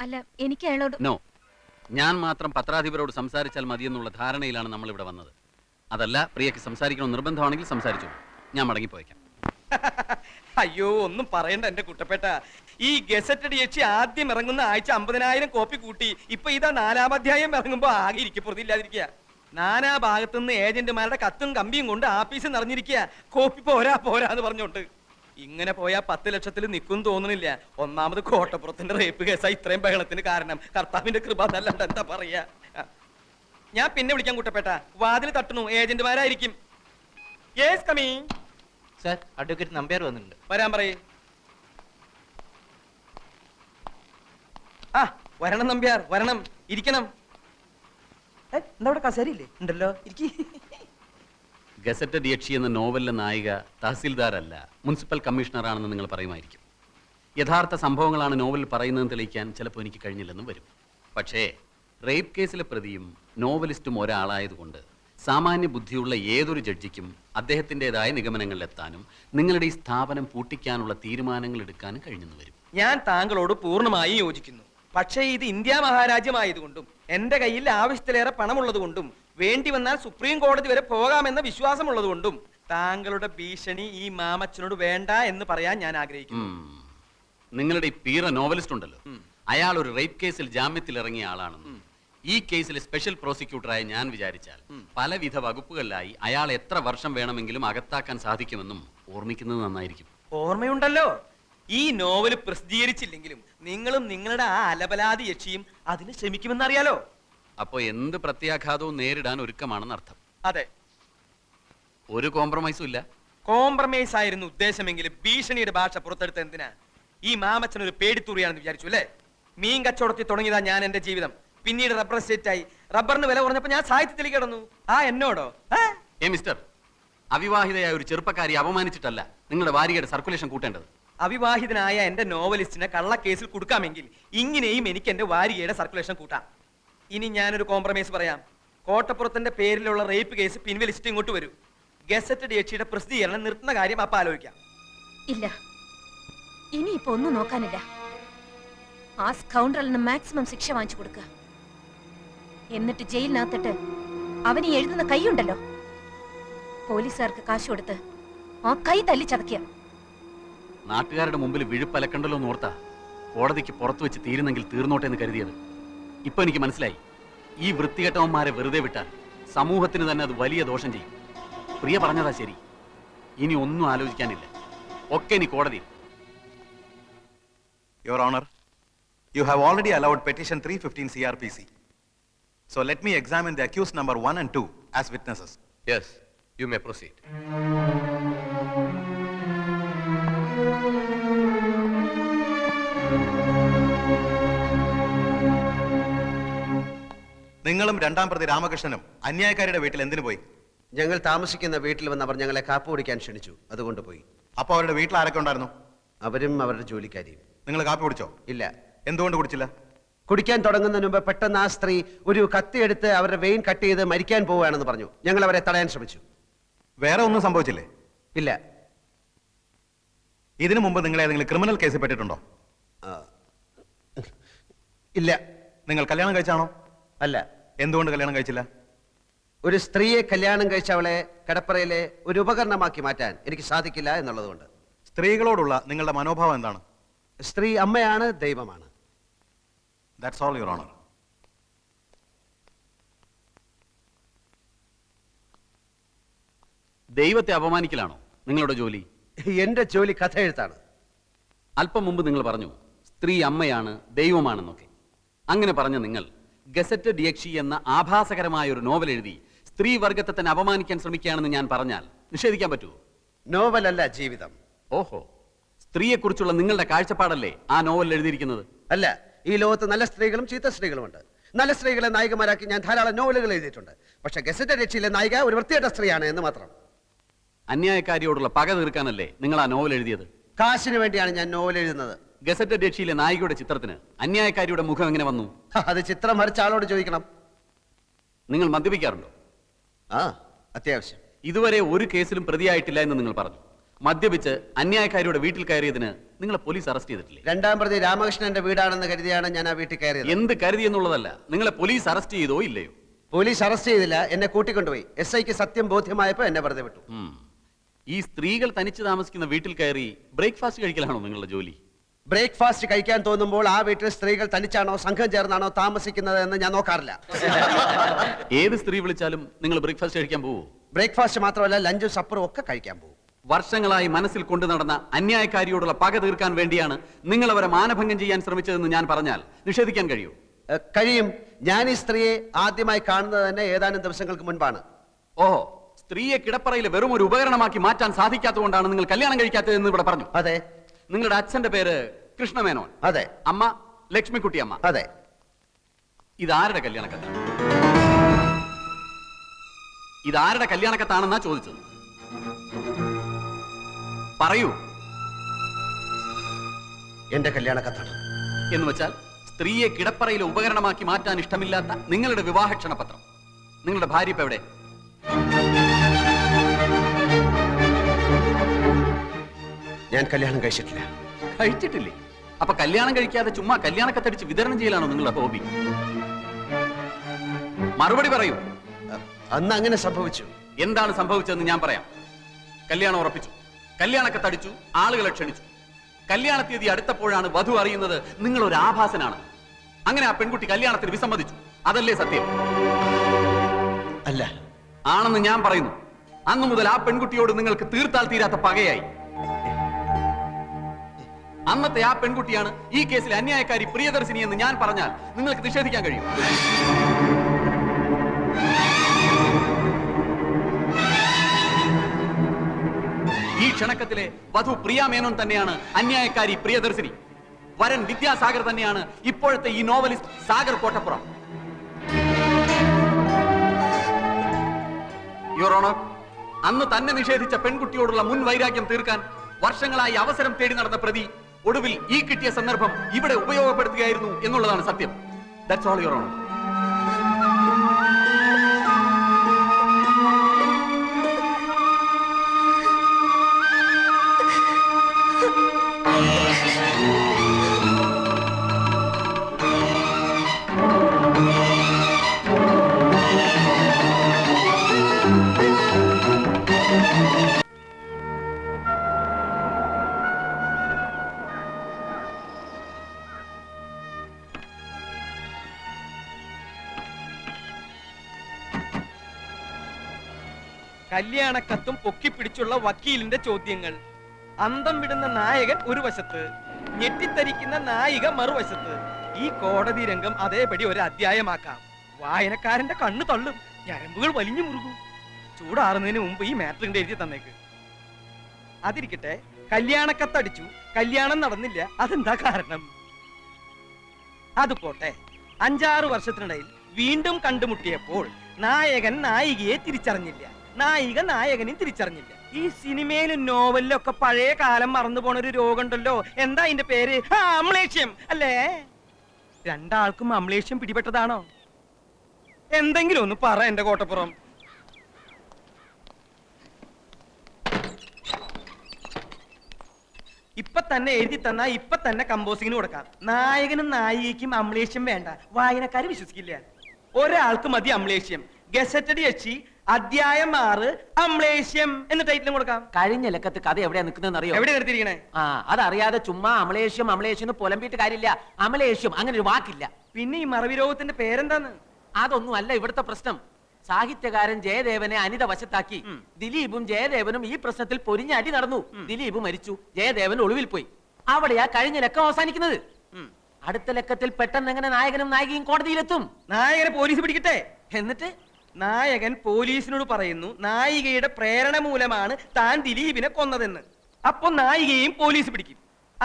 അല്ല, എനിക്ക് അയാളോട് നോ, ഞാൻ മാത്രം പത്രാധിപരോട് സംസാരിച്ചാൽ മതിയെന്നുള്ള ധാരണയിലാണ് നമ്മൾ ഇവിടെ വന്നത്. അതല്ല, പ്രിയക്ക് സംസാരിക്കണം നിർബന്ധമാണെങ്കിൽ സംസാരിച്ചു. ഞാൻ മടങ്ങിപ്പോയേക്കാം. അയ്യോ, ഒന്നും പറയണ്ട എന്റെ കുട്ടപ്പേട്ട. ഈ ഗസറ്റഡ് യക്ഷി ആദ്യം ഇറങ്ങുന്ന ആഴ്ച 50,000 കോപ്പി കൂട്ടി. ഇപ്പൊ ഇതാ 4-ാം അധ്യായം ഇറങ്ങുമ്പോ ആകെ ഇരിക്കപ്പുറത്തില്ലാതിരിക്കുക. നാനാ ഭാഗത്തുനിന്ന് ഏജന്റുമാരുടെ കത്തും കമ്പിയും കൊണ്ട് ആഫീസ് നിറഞ്ഞിരിക്കുക. കോപ്പി പോരാ എന്ന് പറഞ്ഞോണ്ട്. ഇങ്ങനെ പോയാ 10 ലക്ഷത്തിൽ നിൽക്കും തോന്നുന്നില്ല. ഒന്നാമത് കോട്ടപ്പുറത്തിന്റെ റേപ്പ് കേസാ ഇത്രയും ബഹളത്തിന് കാരണം. കർത്താവിന്റെ കൃപ എന്നല്ലാണ്ട് എന്താ പറയാ. ഞാൻ പിന്നെ വിളിക്കാൻ കുട്ടപ്പേട്ട. വാതിൽ തട്ടുന്നു, ഏജന്റുമാരായിരിക്കും. Yes coming. Sir, advocate Nambiar വന്നിട്ടുണ്ട്. വരാൻ പറയേ. ആ, വരണം നമ്പ്യാർ, വരണം. ഇരിക്കണം. എന്താ ഇവിടെ കസേരയില്ലേ? ഉണ്ടല്ലോ, ഇരിക്കി. ഗസറ്റഡ് യക്ഷി എന്ന നോവലിലെ നായിക തഹസിൽദാരല്ല, മുനിസിപ്പൽ കമ്മീഷണറാണെന്ന് നിങ്ങൾ പറയുമായിരിക്കും. യഥാർത്ഥ സംഭവങ്ങളാണ് നോവലിൽ പറയുന്നതെന്ന് തെളിയിക്കാൻ ചിലപ്പോൾ എനിക്ക് കഴിഞ്ഞില്ലെന്നും വരും. പക്ഷേ റേപ്പ് കേസിലെ പ്രതിയും നോവലിസ്റ്റും ഒരാളായതുകൊണ്ട് സാമാന്യ ബുദ്ധിയുള്ള ഏതൊരു ജഡ്ജിക്കും അദ്ദേഹത്തിൻ്റെതായ നിഗമനങ്ങളിലെത്താനും നിങ്ങളുടെ ഈ സ്ഥാപനം പൂട്ടിക്കാനുള്ള തീരുമാനങ്ങൾ എടുക്കാനും കഴിഞ്ഞെന്ന് വരും. ഞാൻ താങ്കളോട് പൂർണ്ണമായി യോജിക്കുന്നു. പക്ഷേ ഇത് ഇന്ത്യ മഹാരാജ്യമായതുകൊണ്ടും എന്റെ കയ്യിൽ ആവശ്യത്തിലേറെ പണമുള്ളതുകൊണ്ടും വേണ്ടി വന്നാൽ സുപ്രീം കോടതി വരെ പോകാമെന്ന വിശ്വാസമുള്ളതുകൊണ്ടും താങ്കളുടെ ഭീഷണി ഈ മാമച്ചനോട് വേണ്ട എന്ന് പറയാൻ ഞാൻ ആഗ്രഹിക്കുന്നു. നിങ്ങളുടെ ഈ പീറ നോവലിസ്റ്റ് ഉണ്ടല്ലോ, അയാൾ ഒരു റേപ്പ് കേസിൽ ജാമ്യത്തിൽ ഇറങ്ങിയ ആളാണെന്നും ഈ കേസിലെ സ്പെഷ്യൽ പ്രോസിക്യൂട്ടറായി ഞാൻ വിചാരിച്ചാൽ പലവിധ വകുപ്പുകളിലായി അയാൾ എത്ര വർഷം വേണമെങ്കിലും അകത്താക്കാൻ സാധിക്കുമെന്നും ഓർമ്മിക്കുന്നത് നന്നായിരിക്കും. ഓർമ്മയുണ്ടല്ലോ. ഈ നോവൽ പ്രസിദ്ധീകരിച്ചില്ലെങ്കിലും നിങ്ങളും നിങ്ങളുടെ ആ അലബലാതി യക്ഷിയും അതിന് ശ്രമിക്കുമെന്നറിയാലോ. അപ്പോ എന്ത് പ്രത്യാഘാതവും നേരിടാൻ ഒരുക്കമാണെന്ന് അർത്ഥം. അതെ, ഒരു കോംപ്രമൈസും ഇല്ല. കോംപ്രമൈസ് ആയിരുന്നു ഉദ്ദേശമെങ്കിലും ഭീഷണിയുടെ ഭാഷ പുറത്തെടുത്ത് എന്തിനാ? ഈ മാമച്ചൻ ഒരു പേടിത്തൂറിയാണെന്ന് വിചാരിച്ചു അല്ലേ? മീൻ കച്ചവടത്തിൽ തുടങ്ങിയതാ ഞാൻ എന്റെ ജീവിതം. പിന്നീട് റബ്ബർ എസ്റ്റേറ്റ് ആയി. റബ്ബറിന് വില കുറഞ്ഞപ്പോ ഞാൻ സാഹിത്യത്തിലേക്ക് കിടന്നു. ആ എന്നോടോ? മിസ്റ്റർ, അവിവാഹിതയായ ഒരു ചെറുപ്പക്കാരി അപമാനിച്ചിട്ടല്ല നിങ്ങളുടെ വാരികയുടെ സർക്കുലേഷൻ കൂട്ടേണ്ടത്. അവിവാഹിതനായ എന്റെ നോവലിസ്റ്റിനെ കള്ളക്കേസിൽ കൊടുക്കാമെങ്കിൽ ഇങ്ങനെയും എനിക്ക് എന്റെ വാരികയുടെ സർക്കുലേഷൻ കൂട്ടാം. ഇനി ഞാനൊരു കോംപ്രമൈസ് പറയാം. കോട്ടപ്പുറത്തിന്റെ പേരിലുള്ള റേപ്പ് കേസ് പിൻവലിച്ചിട്ട് ഇങ്ങോട്ട് വരൂ. ഗസറ്റഡ് യക്ഷിയുടെ പ്രസിദ്ധീകരണം നിർത്തുന്ന കാര്യം അപ്പൊ ആലോചിക്കാം. ഇല്ല, ഇനിയിപ്പോ ഒന്നും നോക്കാനില്ല. ആ സ്കൗണ്ടറലിന് മാക്സിമം ശിക്ഷ വാങ്ങിച്ചു കൊടുക്കുക. എന്നിട്ട് ജയിലിനകത്തിട്ട് അവന് എഴുതുന്ന കൈയുണ്ടല്ലോ, പോലീസുകാർക്ക് കാശ് കൊടുത്ത് ആ കൈ തല്ലി ചതക്കുക. നാട്ടുകാരുടെ മുമ്പിൽ വിഴുപ്പലക്കണ്ടല്ലോ എന്ന് ഓർത്താ കോടതിക്ക് പുറത്തു വെച്ച് തീരുന്നെങ്കിൽ തീർന്നോട്ടെ എന്ന് കരുതിയത്. ഇപ്പൊ എനിക്ക് മനസ്സിലായി, ഈ വൃത്തികെട്ടവന്മാരെ വെറുതെ വിട്ടാൽ സമൂഹത്തിന് തന്നെ അത് വലിയ ദോഷം ചെയ്യും. പ്രിയ പറഞ്ഞതാ ശരി. ഇനി ഒന്നും ആലോചിക്കാനില്ല, ഒക്കെ ഇനി കോടതിയിൽ. Your Honor, you have already allowed petition 315 CRPC. So let me examine the accused number 1 and 2 as witnesses. Yes, you may proceed. നിങ്ങളും രണ്ടാം പ്രതി രാമകൃഷ്ണനും അന്യായക്കാരുടെ വീട്ടിൽ എന്തിനു പോയി? ഞങ്ങൾ താമസിക്കുന്ന വീട്ടിൽ വന്നവർ ഞങ്ങളെ കാപ്പ് കുടിക്കാൻ ക്ഷണിച്ചു, അതുകൊണ്ട് പോയി. അപ്പോൾ അവരുടെ വീട്ടിൽ ആരൊക്കെ ഉണ്ടായിരുന്നു? അവരും അവരുടെ ജോലിക്കാരിയും. നിങ്ങൾ കാപ്പി കുടിച്ചോ? ഇല്ല. എന്തുകൊണ്ട് കുടിച്ചില്ല? കുടിക്കാൻ തുടങ്ങുന്നതിന് മുമ്പ് പെട്ടെന്ന് ആ സ്ത്രീ ഒരു കത്തി എടുത്ത് അവരുടെ വെയിൻ കട്ട് ചെയ്ത് മരിക്കാൻ പോവുകയാണെന്ന് പറഞ്ഞു. ഞങ്ങൾ അവരെ തടയാൻ ശ്രമിച്ചു. വേറെ ഒന്നും സംഭവിച്ചില്ലേ? ഇല്ല. ഇതിനു മുമ്പ് നിങ്ങൾ ഏതെങ്കിലും ക്രിമിനൽ കേസിൽ പെട്ടിട്ടുണ്ടോ? ഇല്ല. നിങ്ങൾ കല്യാണം കഴിച്ചാണോ? അല്ല. എന്തുകൊണ്ട് കല്യാണം കഴിച്ചില്ല? ഒരു സ്ത്രീയെ കല്യാണം കഴിച്ച അവളെ കടപ്പറയിലെ ഒരു ഉപകരണമാക്കി മാറ്റാൻ എനിക്ക് സാധിക്കില്ല എന്നുള്ളതുകൊണ്ട്. സ്ത്രീകളോടുള്ള നിങ്ങളുടെ മനോഭാവം എന്താണ്? സ്ത്രീ അമ്മയാണ്, ദൈവമാണ്. That's all, Your Honor. ദൈവത്തെ അപമാനിക്കലാണോ നിങ്ങളുടെ ജോലി? എന്റെ ജോലി കഥ എഴുത്താണ്. അല്പം മുമ്പ് നിങ്ങൾ പറഞ്ഞു സ്ത്രീ അമ്മയാണ്, ദൈവമാണെന്നൊക്കെ. അങ്ങനെ പറഞ്ഞ നിങ്ങൾ ഗസറ്റഡ് യക്ഷി എന്ന ആഭാസകരമായ ഒരു നോവൽ എഴുതി സ്ത്രീ വർഗത്തെ തന്നെ അപമാനിക്കാൻ ശ്രമിക്കുകയാണെന്ന് ഞാൻ പറഞ്ഞാൽ നിഷേധിക്കാൻ പറ്റുമോ? നോവലല്ല, ജീവിതം. ഓഹോ, സ്ത്രീയെക്കുറിച്ചുള്ള നിങ്ങളുടെ കാഴ്ചപ്പാടല്ലേ ആ നോവൽ എഴുതിയിരിക്കുന്നത്? അല്ല, ഈ ലോകത്ത് നല്ല സ്ത്രീകളും ചീത്ത സ്ത്രീകളുമുണ്ട്. നല്ല സ്ത്രീകളെ നായികമാരാക്കി ഞാൻ ധാരാളം നോവലുകൾ എഴുതിയിട്ടുണ്ട്. പക്ഷെ ഗസറ്റഡ് യക്ഷിയിലെ നായിക ഒരു വൃത്തികെട്ട സ്ത്രീയാണ് എന്ന് മാത്രം. അന്യായക്കാരിയോടുള്ള പക തീർക്കാനല്ലേ നിങ്ങൾ ആ നോവൽ എഴുതിയത്? കാശിന് വേണ്ടിയാണ് ഞാൻ നോവൽ എഴുതുന്നത്. ഗസറ്റഡ് യക്ഷിയിലെ നായികയുടെ ചിത്രത്തിന് അന്യായക്കാരിയുടെ മുഖം എങ്ങനെ വന്നു? അത് ചിത്രം വരച്ച ആളോട് ചോദിക്കണം. നിങ്ങൾ മദ്യപിക്കാറുണ്ടോ? ആ, അത്യാവശ്യം. ഇതുവരെ ഒരു കേസിലും പ്രതിയായിട്ടില്ല എന്ന് നിങ്ങൾ പറഞ്ഞു. മദ്യപിച്ച് അന്യായക്കാരിയുടെ വീട്ടിൽ കയറിയതിന് നിങ്ങളെ പോലീസ് അറസ്റ്റ് ചെയ്തിട്ടില്ലേ? രണ്ടാം പ്രതി രാമകൃഷ്ണന്റെ വീടാണെന്ന് കരുതിയാണ് ഞാൻ ആ വീട്ടിൽ കയറിയത്. എന്ത് കരുതി എന്നുള്ളതല്ല, നിങ്ങളെ പോലീസ് അറസ്റ്റ് ചെയ്തോ ഇല്ലയോ? പോലീസ് അറസ്റ്റ് ചെയ്തില്ല, എന്നെ കൂട്ടിക്കൊണ്ടുപോയി. SIക്ക് സത്യം ബോധ്യമായപ്പോ എന്നെ വെറുതെ വിട്ടു. ഈ സ്ത്രീകൾ തനിച്ച് താമസിക്കുന്ന വീട്ടിൽ കയറി ബ്രേക്ക്ഫാസ്റ്റ് കഴിക്കലാണോ നിങ്ങളുടെ ജോലി? ബ്രേക്ക്ഫാസ്റ്റ് കഴിക്കാൻ തോന്നുമ്പോൾ ആ വീട്ടിൽ സ്ത്രീകൾ തനിച്ചാണോ സംഘം ചേർന്നാണോ താമസിക്കുന്നത് എന്ന് ഞാൻ നോക്കാറില്ല. ഏത് സ്ത്രീ വിളിച്ചാലും നിങ്ങൾ ബ്രേക്ക്ഫാസ്റ്റ് കഴിക്കാൻ പോവോ? ബ്രേക്ക്ഫാസ്റ്റ് മാത്രമല്ല, ലഞ്ചും സപ്പറും ഒക്കെ കഴിക്കാൻ പോകും. വർഷങ്ങളായി മനസ്സിൽ കൊണ്ടു നടന്ന അന്യായക്കാരിയോടുള്ള പക തീർക്കാൻ വേണ്ടിയാണ് നിങ്ങൾ അവരെ മാനഭംഗം ചെയ്യാൻ ശ്രമിച്ചതെന്ന് ഞാൻ പറഞ്ഞാൽ നിഷേധിക്കാൻ കഴിയൂ? കഴിയും. ഞാൻ ഈ സ്ത്രീയെ ആദ്യമായി കാണുന്നത് തന്നെ ഏതാനും ദിവസങ്ങൾക്ക് മുൻപാണ്. ഓഹോ, സ്ത്രീയെ കിടപ്പറയിൽ വെറും ഒരു ഉപകരണമാക്കി മാറ്റാൻ സാധിക്കാത്തതുകൊണ്ടാണ് നിങ്ങൾ കല്യാണം കഴിക്കാത്തതെന്ന് ഇവിടെ പറഞ്ഞു. അതെ. നിങ്ങളുടെ അച്ഛന്റെ പേര് കൃഷ്ണമേനോൻ. അതെ. അമ്മ ലക്ഷ്മിക്കുട്ടി അമ്മ. അതെ. ഇതാരുടെ കല്യാണക്കത്താണ്? ഇതാരുടെ കല്യാണക്കത്താണെന്നാ ചോദിച്ചത്. പറയൂ. എന്റെ കല്യാണക്കത്താണ്. എന്ന് വെച്ചാൽ സ്ത്രീയെ കിടപ്പറയിലെ ഉപകരണമാക്കി മാറ്റാൻ ഇഷ്ടമില്ലാത്ത നിങ്ങളുടെ വിവാഹ ക്ഷണപത്രം. നിങ്ങളുടെ ഭാര്യ ഇപ്പൊ എവിടെ? ഞാൻ കല്യാണം കഴിച്ചിട്ടില്ല. കഴിച്ചിട്ടില്ലേ? അപ്പൊ കല്യാണം കഴിക്കാതെ ചുമ്മാ കല്യാണക്കത്തടിച്ച് വിതരണം ചെയ്യലാണോ നിങ്ങളുടെ ഹോബി? മറുപടി പറയൂ. അന്ന് അങ്ങനെ സംഭവിച്ചു. എന്താണ് സംഭവിച്ചതെന്ന് ഞാൻ പറയാം. കല്യാണം ഉറപ്പിച്ചു, കല്യാണക്കത്തടിച്ചു, ആളുകളെ ക്ഷണിച്ചു. കല്യാണ തീയതി അടുത്തപ്പോഴാണ് വധു അറിയുന്നത് നിങ്ങൾ ഒരു ആഭാസനാണ്. അങ്ങനെ ആ പെൺകുട്ടി കല്യാണത്തിന് വിസമ്മതിച്ചു. അതല്ലേ സത്യം? അല്ല. ആണെന്ന് ഞാൻ പറയുന്നു. അന്നു മുതൽ ആ പെൺകുട്ടിയോട് നിങ്ങൾക്ക് തീർത്താൽ തീരാത്ത പകയായി. അന്നത്തെ ആ പെൺകുട്ടിയാണ് ഈ കേസിൽ അന്യായക്കാരി പ്രിയദർശിനി എന്ന് ഞാൻ പറഞ്ഞാൽ നിങ്ങൾക്ക് നിഷേധിക്കാൻ കഴിയും? ഈ ക്ഷണക്കത്തിലെ വധു പ്രിയ മേനോൻ തന്നെയാണ് അന്യായക്കാരി പ്രിയദർശിനി. വരൻ വിദ്യാസാഗർ തന്നെയാണ് ഇപ്പോഴത്തെ ഈ novelist Sagar Kottappuram. Your honour, അന്ന് തന്നെ നിഷേധിച്ച പെൺകുട്ടിയോടുള്ള മുൻ വൈരാഗ്യം തീർക്കാൻ വർഷങ്ങളായി അവസരം തേടി നടന്ന പ്രതി ഒടുവിൽ ഈ കിട്ടിയ സന്ദർഭം ഇവിടെ ഉപയോഗപ്പെടുത്തുകയായിരുന്നു എന്നുള്ളതാണ് സത്യം. That's all your honour. കല്യാണക്കത്തും പൊക്കിപ്പിടിച്ചുള്ള വക്കീലിന്റെ ചോദ്യങ്ങൾ. അന്തം വിടുന്ന നായകൻ ഒരു വശത്ത്, ഞെട്ടിത്തരിക്കുന്ന നായിക മറുവശത്ത്. ഈ കോടതി രംഗം അതേപടി ഒരു അധ്യായമാക്കാം. വായനക്കാരന്റെ കണ്ണു തള്ളും, ഞരമ്പുകൾ വലിഞ്ഞു മുറുകും. ചൂടാറുന്നതിന് മുമ്പ് ഈ മാറ്ററിന്റെ എഴുതി തന്നേക്ക്. അതിരിക്കട്ടെ, കല്യാണക്കത്തടിച്ചു, കല്യാണം നടന്നില്ല. അതെന്താ കാരണം? അത് പോട്ടെ. 5-6 വർഷത്തിനിടയിൽ വീണ്ടും കണ്ടുമുട്ടിയപ്പോൾ നായകൻ നായികയെ തിരിച്ചറിഞ്ഞില്ല, നായിക നായകനെയും തിരിച്ചറിഞ്ഞില്ല. ഈ സിനിമയിലും നോവലിലും ഒക്കെ പഴയ കാലം മറന്നു പോണ ഒരു രോഗം ഉണ്ടല്ലോ. എന്താ അതിന്റെ പേര്? അമ്ലേഷ്യം അല്ലേ? രണ്ടാൾക്കും അമ്ലേഷ്യം പിടിപെട്ടതാണോ? എന്തെങ്കിലും ഒന്ന് പറ എന്റെ കോട്ടപ്പുറം. ഇപ്പൊ തന്നെ എഴുതി തന്നാ ഇപ്പൊ തന്നെ കമ്പോസിങ്ങിന് കൊടുക്കാം. നായകനും നായികയ്ക്കും അമ്ലേഷ്യം വേണ്ട, വായനക്കാര് വിശ്വസിക്കില്ല. ഒരാൾക്ക് മതി അമ്ലേഷ്യം. ഗസറ്റഡ് യക്ഷി അധ്യായം 6 അമ്ലേഷ്യം എന്ന ടൈറ്റിലും കൊടുക്കാം. കഴിഞ്ഞ ലക്കത്ത് കഥ എവിടെയാ നിൽക്കുന്നതെന്ന് അറിയോ? എവിടെ നിർത്തിയിരിക്കണേ? അതറിയാതെ ചുമ്മാ അമലേഷ്യം അമലേഷ്യം പുലമ്പിയിട്ട് കാര്യമില്ല. അമലേഷ്യം അങ്ങനെ ഒരു വാക്കില്ല. പിന്നെ ഈ മറവി രോഗത്തിന്റെ പേരെന്താന്ന്? അതൊന്നും അല്ല ഇവിടുത്തെ പ്രശ്നം. സാഹിത്യകാരൻ ജയദേവനെ അനിത വശത്താക്കി ദിലീപും ജയദേവനും ഈ പ്രശ്നത്തിൽ പൊരിഞ്ഞ അടി നടന്നു. ദിലീപ് മരിച്ചു, ജയദേവൻ ഒളിവിൽ പോയി. അവിടെയാ കഴിഞ്ഞ ലക്കം അവസാനിക്കുന്നത്. അടുത്ത ലക്കത്തിൽ പെട്ടെന്ന് എങ്ങനെ നായകനും നായികയും കോടതിയിലെത്തും? നായകനെ പോലീസ് പിടിക്കട്ടെ. എന്നിട്ട് നായകൻ പോലീസിനോട് പറയുന്നു നായികയുടെ പ്രേരണ മൂലമാണ് താൻ ദിലീപിനെ കൊന്നതെന്ന്. അപ്പൊ നായികയും പോലീസ് പിടിക്കും.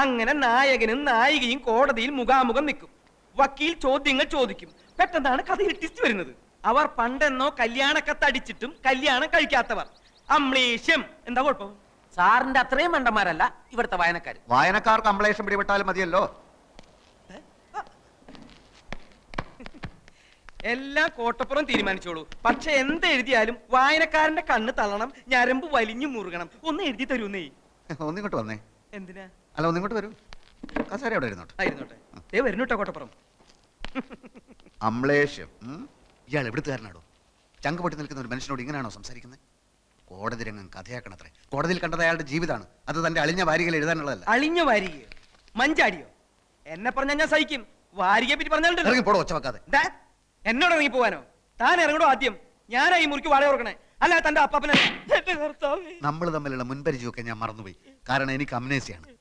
അങ്ങനെ നായകനും നായികയും കോടതിയിൽ മുഖാമുഖം നിൽക്കും. വക്കീൽ ചോദ്യങ്ങൾ ചോദിക്കും. പെട്ടെന്നാണ് കഥയിൽ ട്വിസ്റ്റ് വരുന്നത്. അവർ പണ്ടെന്നോ കല്യാണക്കത്തടിച്ചിട്ടും കല്യാണം കഴിക്കാത്തവർ. അമ്ലേഷ്യം. എന്താ കുഴപ്പം? സാറിന്റെ അത്രയും മണ്ടന്മാരല്ല ഇവിടുത്തെ വായനക്കാർ. വായനക്കാർക്ക് അമ്ലേഷം പിടിപെട്ടാലും മതിയല്ലോ. എല്ലാം കോട്ടപ്പുറം തീരുമാനിച്ചോളൂ. പക്ഷെ എന്ത് എഴുതിയാലും വായനക്കാരന്റെ കണ്ണ് തള്ളണം, ഞരമ്പ് വലിഞ്ഞു മുറുകണം. ഒന്ന് എഴുതി തരൂന്നേ. ഒന്നിങ്ങോട്ട് വന്നേ. എന്തിനാ? അല്ല, ഒന്നിങ്ങോട്ട് വരൂ. കസേര അവിടെ ഇരുന്നോട്ടെ. ആയിരുന്നോട്ടെ. ദേ വരുന്നുട്ടോ കോട്ടപ്പുറം. അമ്ലേഷ്യം. ഇയാൾ എവിടുത്തുകാരനാടോ? ചങ്ക് പൊട്ടി നിൽക്കുന്ന ഒരു മനുഷ്യനോട് ഇങ്ങനെയാണോ സംസാരിക്കുന്നത്? കോടതി രംഗം കഥയാക്കണത്രേ. കോടതിയിൽ കണ്ടത് അയാളുടെ ജീവിതമാണ്. അത് തന്റെ അളിഞ്ഞ വാരികയിൽ എഴുതാനുള്ളതല്ല. അളിഞ്ഞ വാരികയോ മഞ്ചാടിയോ? എന്നെ പറഞ്ഞാൽ ഞാൻ സഹിക്കും. വാരികയെ പറ്റി പറഞ്ഞാലുണ്ടല്ലോ. ഇറങ്ങി പോടോ, ഒച്ച വെക്കാതെ. ദാ, എന്നോട് ഇറങ്ങി പോവാനോ? താൻ ഇറങ്ങണോ ആദ്യം? ഞാനാ ഈ മുറിക്ക് വാടക കൊടുക്കണേ, അല്ല തന്റെ അപ്പാപ്പനെ. നമ്മൾ തമ്മിലുള്ള മുൻപരിചയമൊക്കെ ഞാൻ മറന്നുപോയി. കാരണം എനിക്ക് അമ്നേസിയാണ്.